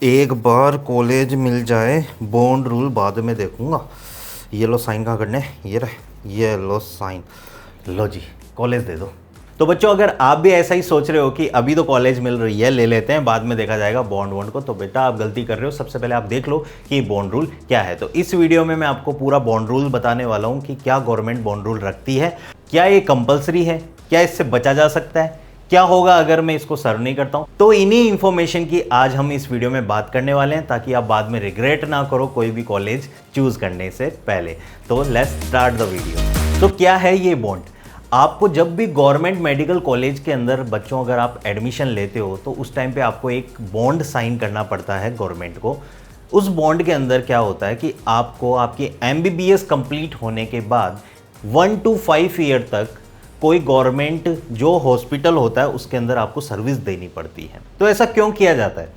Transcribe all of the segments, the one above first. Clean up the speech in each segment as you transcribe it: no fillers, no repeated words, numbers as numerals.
एक बार कॉलेज मिल जाए, bond rule बाद में देखूंगा। ये लो साइन कहाँ करने, ये रहे, ये लो साइन। लो जी, कॉलेज दे दो। तो बच्चों, अगर आप भी ऐसा ही सोच रहे हो कि अभी तो कॉलेज मिल रही है, ले लेते हैं, बाद में देखा जाएगा बॉन्ड को, तो बेटा आप गलती कर रहे हो। सबसे पहले आप देख लो कि बॉन्ड रूल क्या है। तो इस वीडियो में मैं आपको पूरा बॉन्ड रूल बताने वाला हूँ कि क्या गवर्नमेंट बॉन्ड रूल रखती है, क्या ये कंपलसरी है, क्या इससे बचा जा सकता है, क्या होगा अगर मैं इसको सर्व नहीं करता हूं। तो इन्हीं इंफॉर्मेशन की आज हम इस वीडियो में बात करने वाले हैं, ताकि आप बाद में रिग्रेट ना करो कोई भी कॉलेज चूज करने से पहले। तो लेट्स स्टार्ट द वीडियो। तो क्या है ये बॉन्ड? आपको जब भी गवर्नमेंट मेडिकल कॉलेज के अंदर बच्चों अगर आप एडमिशन लेते हो तो उस टाइम पे आपको एक बॉन्ड साइन करना पड़ता है गवर्नमेंट को। उस बॉन्ड के अंदर क्या होता है कि आपको आपकी MBBS कंप्लीट होने के बाद 1 to 5 ईयर तक कोई गवर्नमेंट जो हॉस्पिटल होता है उसके अंदर आपको सर्विस देनी पड़ती है। तो ऐसा क्यों किया जाता है?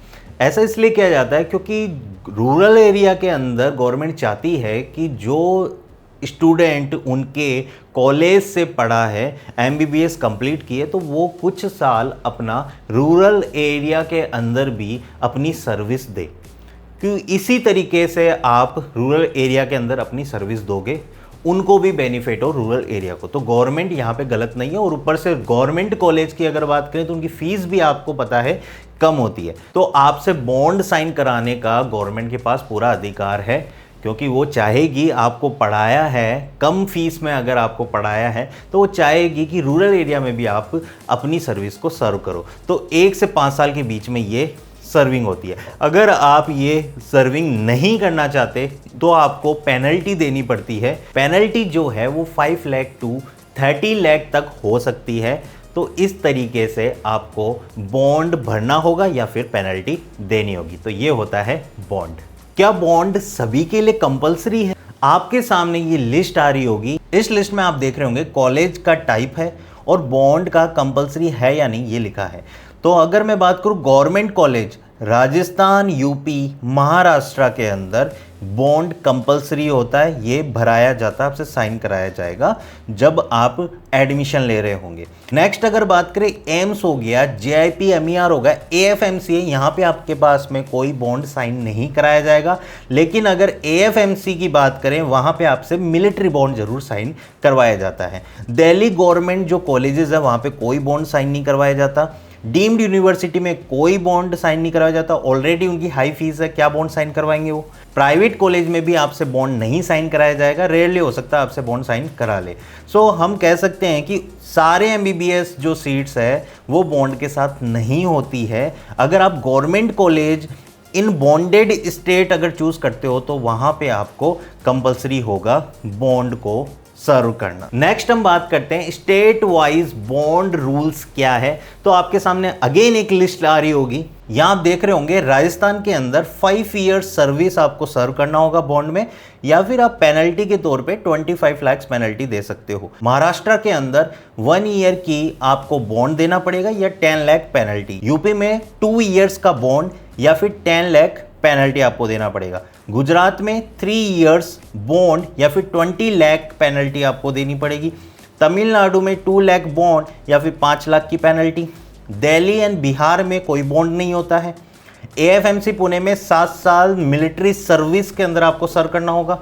ऐसा इसलिए किया जाता है क्योंकि रूरल एरिया के अंदर गवर्नमेंट चाहती है कि जो स्टूडेंट उनके कॉलेज से पढ़ा है, MBBS कंप्लीट किए, तो वो कुछ साल अपना रूरल एरिया के अंदर भी अपनी सर्विस दे। क्योंकि इसी तरीके से आप रूरल एरिया के अंदर अपनी सर्विस दोगे, उनको भी बेनिफिट हो रूरल एरिया को। तो गवर्नमेंट यहाँ पे गलत नहीं है। और ऊपर से गवर्नमेंट कॉलेज की अगर बात करें तो उनकी फीस भी आपको पता है कम होती है। तो आपसे बॉन्ड साइन कराने का गवर्नमेंट के पास पूरा अधिकार है, क्योंकि वो चाहेगी, आपको पढ़ाया है कम फीस में, अगर आपको पढ़ाया है तो वो चाहेगी कि रूरल एरिया में भी आप अपनी सर्विस को सर्व करो। तो 1 से 5 साल के बीच में ये सर्विंग होती है। अगर आप ये सर्विंग नहीं करना चाहते तो आपको पेनल्टी देनी पड़ती है। पेनल्टी जो है वो 5 लाख टू 30 लाख तक हो सकती है। तो इस तरीके से आपको बॉन्ड भरना होगा या फिर पेनल्टी देनी होगी। तो ये होता है बॉन्ड। क्या बॉन्ड सभी के लिए कंपलसरी है? आपके सामने ये लिस्ट आ रही होगी। इस लिस्ट में आप देख रहे होंगे कॉलेज का टाइप है और बॉन्ड का कंपलसरी है या नहीं ये लिखा है। तो अगर मैं बात करूं government college Rajasthan, UP, Maharashtra के अंदर बॉन्ड कंपलसरी होता है। ये भराया जाता है, आपसे साइन कराया जाएगा जब आप एडमिशन ले रहे होंगे। नेक्स्ट अगर बात करें एम्स हो गया, JIP MER हो गया, AFMC, यहाँ पे आपके पास में कोई बॉन्ड साइन नहीं कराया जाएगा। लेकिन अगर AFMC की बात करें वहाँ पे आपसे मिलिट्री बॉन्ड जरूर साइन करवाया जाता है। दिल्ली गवर्नमेंट जो कॉलेजेस है वहाँ पे कोई बॉन्ड साइन नहीं करवाया जाता। डीम्ड यूनिवर्सिटी में कोई बॉन्ड साइन नहीं करवाया जाता। ऑलरेडी उनकी हाई फीस है, क्या बॉन्ड साइन करवाएंगे वो। प्राइवेट कॉलेज में भी आपसे बॉन्ड नहीं साइन कराया जाएगा। रेयरली हो सकता है आपसे बॉन्ड साइन करा ले। सो हम कह सकते हैं कि सारे MBBS जो सीट्स है वो बॉन्ड के साथ नहीं होती है। अगर आप government college in bonded state अगर चूज करते हो तो वहां पे आपको कंपलसरी होगा बॉन्ड को सर्व करना। नेक्स्ट हम बात करते हैं स्टेट वाइज बॉन्ड रूल्स क्या है। तो आपके सामने अगेन एक लिस्ट आ रही होगी। यहां आप देख रहे होंगे राजस्थान के अंदर 5 ईयर्स सर्विस आपको सर्व करना होगा बॉन्ड में, या फिर आप पेनल्टी के तौर पे 25 लाख पेनल्टी दे सकते हो। महाराष्ट्र के अंदर 1 ईयर की आपको बॉन्ड देना पड़ेगा या 10 लाख पेनल्टी। यूपी में 2 ईयर्स का बॉन्ड या फिर 10 लाख पेनल्टी आपको देना पड़ेगा। गुजरात में 3 इयर्स बॉन्ड या फिर 20 लाख पेनल्टी आपको देनी पड़ेगी। तमिलनाडु में 2 लाख बॉन्ड या फिर 5 लाख की पेनल्टी। दिल्ली एंड बिहार में कोई बॉन्ड नहीं होता है। AFMC पुणे में 7 साल मिलिट्री सर्विस के अंदर आपको सर्व करना होगा।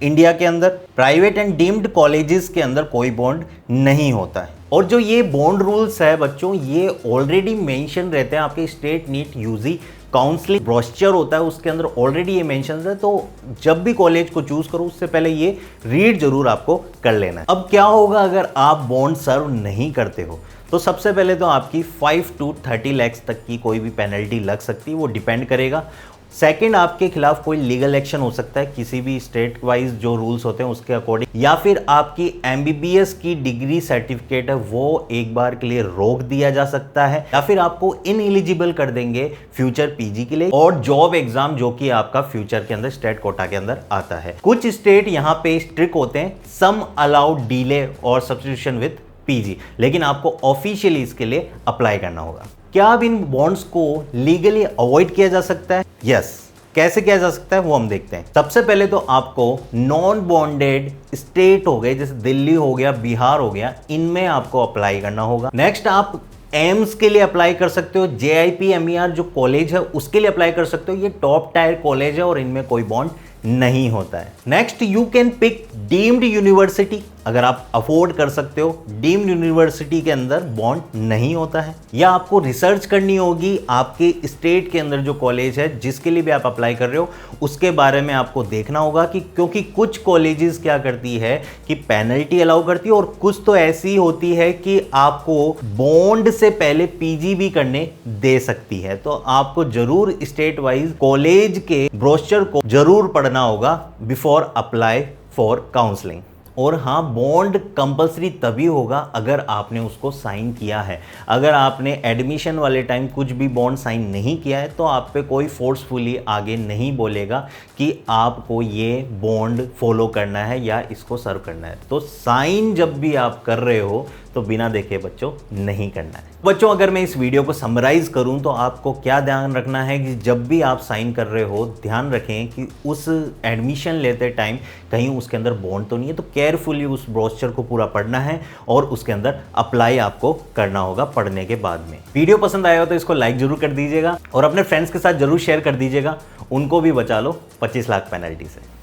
इंडिया के अंदर प्राइवेट एंड डीम्ड कॉलेजेस के अंदर कोई बॉन्ड नहीं होता है। और जो ये बॉन्ड रूल्स है बच्चों, ये ऑलरेडी मेंशन रहते हैं आपके state NEET UG counselling brochure होता है, उसके अंदर ऑलरेडी ये मेंशन है। तो जब भी कॉलेज को चूज करो उससे पहले ये रीड जरूर आपको कर लेना है। अब क्या होगा अगर आप बॉन्ड सर्व नहीं करते हो? तो सबसे पहले तो आपकी 5 to 30 लाख तक की कोई भी पेनल्टी लग सकती है, वो डिपेंड करेगा। सेकंड, आपके खिलाफ कोई लीगल एक्शन हो सकता है किसी भी स्टेट वाइज जो रूल्स होते हैं उसके अकॉर्डिंग, या फिर आपकी MBBS की डिग्री सर्टिफिकेट है वो एक बार के लिए रोक दिया जा सकता है, या फिर आपको इनएलिजिबल कर देंगे फ्यूचर PG के लिए और जॉब एग्जाम जो कि आपका फ्यूचर के अंदर स्टेट कोटा के अंदर आता है। कुछ स्टेट यहाँ पे स्ट्रिक्ट होते हैं, सम अलाउड डिले और सब्स्टिट्यूशन विद PG, लेकिन आपको ऑफिशियली इसके लिए अप्लाई करना होगा। क्या अब इन बॉन्ड्स को लीगली अवॉइड किया जा सकता है? यस। कैसे किया जा सकता है वो हम देखते हैं। सबसे पहले तो आपको नॉन बॉन्डेड स्टेट हो गए जैसे दिल्ली हो गया, बिहार हो गया, इनमें आपको अप्लाई करना होगा। नेक्स्ट, आप एम्स के लिए अप्लाई कर सकते हो, JIPMER जो कॉलेज है उसके लिए अप्लाई कर सकते हो। ये टॉप टायर कॉलेज है और इनमें कोई बॉन्ड नहीं होता है। Next, you can pick deemed university, अगर आप अफोर्ड कर सकते हो। डीम्ड यूनिवर्सिटी के अंदर बॉन्ड नहीं होता है। या आपको रिसर्च करनी होगी आपके स्टेट के अंदर जो कॉलेज है जिसके लिए भी आप अप्लाई कर रहे हो उसके बारे में आपको देखना होगा कि क्योंकि कुछ कॉलेजेस क्या करती है कि पेनल्टी अलाउ करती है और कुछ तो ऐसी होती है कि आपको बॉन्ड से पहले PG भी करने दे सकती है। तो आपको जरूर स्टेट वाइज कॉलेज के ब्रोशर को जरूर पढ़ना होगा बिफोर अप्लाई फॉर काउंसलिंग। और हाँ, बॉन्ड कंपलसरी तभी होगा अगर आपने उसको साइन किया है। अगर आपने एडमिशन वाले टाइम कुछ भी बॉन्ड साइन नहीं किया है तो आप पे कोई फोर्सफुली आगे नहीं बोलेगा कि आपको ये बॉन्ड फॉलो करना है या इसको सर्व करना है। तो साइन जब भी आप कर रहे हो तो बिना देखे बच्चों नहीं करना है। बच्चों, अगर मैं इस वीडियो को समराइज करूं तो आपको क्या ध्यान रखना है कि जब भी आप साइन कर रहे हो ध्यान रखें कि उस एडमिशन लेते टाइम कहीं उसके अंदर बॉन्ड तो नहीं है। तो केयरफुली उस ब्रोशर को पूरा पढ़ना है और उसके अंदर अप्लाई आपको करना होगा पढ़ने के बाद में। वीडियो पसंद आया हो तो इसको लाइक जरूर कर दीजिएगा और अपने फ्रेंड्स के साथ जरूर शेयर कर दीजिएगा। उनको भी बचा लो 25 लाख पेनल्टी से।